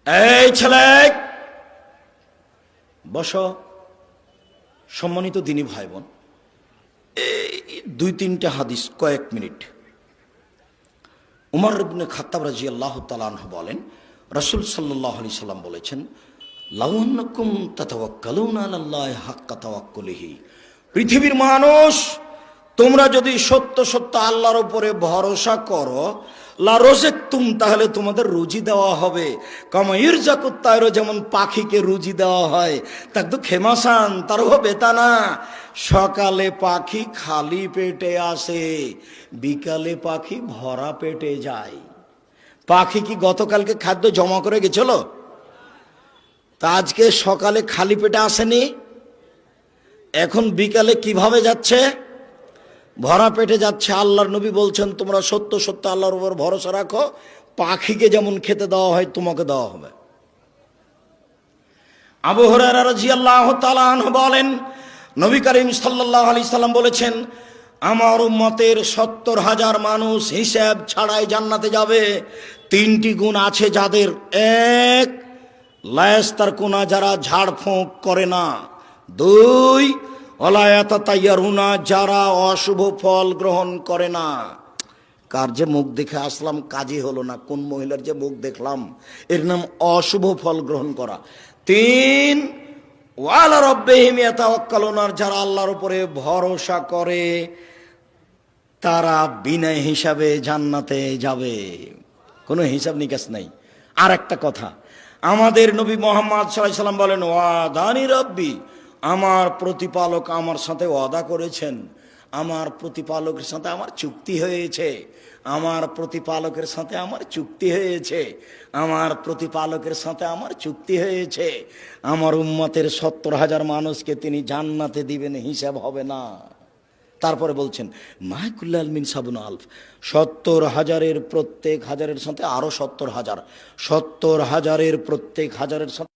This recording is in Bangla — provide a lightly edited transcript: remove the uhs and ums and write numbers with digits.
এই ছেলে বসো। সম্মানিত দিনী ভাই বোন, দুই তিনটা হাদিস, কয়েক মিনিট। উমর ইবনে খাত্তাব রাদিয়াল্লাহু তাআলা আনহু বলেন, রাসূল সাল্লাল্লাহু আলাইহি সাল্লাম বলেছেন, লাউ আন্নাকুম তাতাওয়াক্কালুনা আলাল্লাহি হাক্কা তাওয়াক্কুলিহি, পৃথিবীর মানুষ তোমরা যদি সত্য সত্য আল্লাহর উপরে ভরসা করো, লা রাযাকতুম, তাহলে তোমাদের রুজি দেওয়া হবে। কামা ইরযাকুত তায়র, যেমন পাখিকে রুজি দেওয়া হয়। তাক তো খেমাসান, তার বেতানা। সকালে পাখি খালি পেটে আসে, বিকালে পাখি ভরা পেটে যায়। পাখি কি গতকালকে খাদ্য জমা করে গেছিল? তা আজকে সকালে খালি পেটে আসেনি, এখন বিকালে কিভাবে যাচ্ছে? ভরা পেটে যাচ্ছে। আল্লাহর নবী বলছেন, তোমরা সত্য সত্য আল্লাহর উপর ভরসা রাখো, পাখিকে যেমন খেতে দেওয়া হয় তোমাকে দেওয়া হবে। আবু হুরায়রা রাদিয়াল্লাহু তাআলা আনহু বলেন, নবী করিম সাল্লাল্লাহু আলাইহি সাল্লাম বলেছেন, আমার উম্মতের ৭০,০০০ মানুষ হিসাব ছাড়াই জান্নাতে যাবে। তিনটি গুণ আছে যাদের। এক, লায়াস্তারকুনা, যারা ঝাড়ফুঁক করে না। দুই, ওয়ালা ইয়াতাতায়্যারুনা, যারা অশুভ ফল গ্রহণ করে না। কার যে মুখ দেখে আসলাম কাজই হলো না, কোন মহিলার যে মুখ দেখলাম, এর নাম অশুভ ফল গ্রহণ করা। তিন, ওয়ালা রাব্বিহিম ইয়াতাওয়াক্কালুনা, যারা আল্লাহর উপরে ভরসা করে তারা বিনা হিসাবে জান্নাতে যাবে, কোনো হিসাব নিকাশ নাই। আর একটা কথা, আমাদের নবী মুহাম্মদ সাল্লাল্লাহু আলাইহি সাল্লাম বলেন, ওয়াদানি রাব্বি, আমার প্রতিপালক আমার সাথে ওয়াদা করেছেন, আমার প্রতিপালকের সাথে আমার চুক্তি হয়েছে, আমার প্রতিপালকের সাথে আমার চুক্তি হয়েছে, আমার প্রতিপালকের সাথে আমার চুক্তি হয়েছে, আমার উম্মতের ৭০,০০০ মানুষকে তিনি জান্নাতে দিবেন, হিসাব হবে না। তারপরে বলছেন, মাহকুল্লাল মিন সাবুন আলফ, ৭০,০০০-এর প্রত্যেক হাজারের সাথে আরো ৭০,০০০, ৭০,০০০-এর প্রত্যেক হাজারের সাথে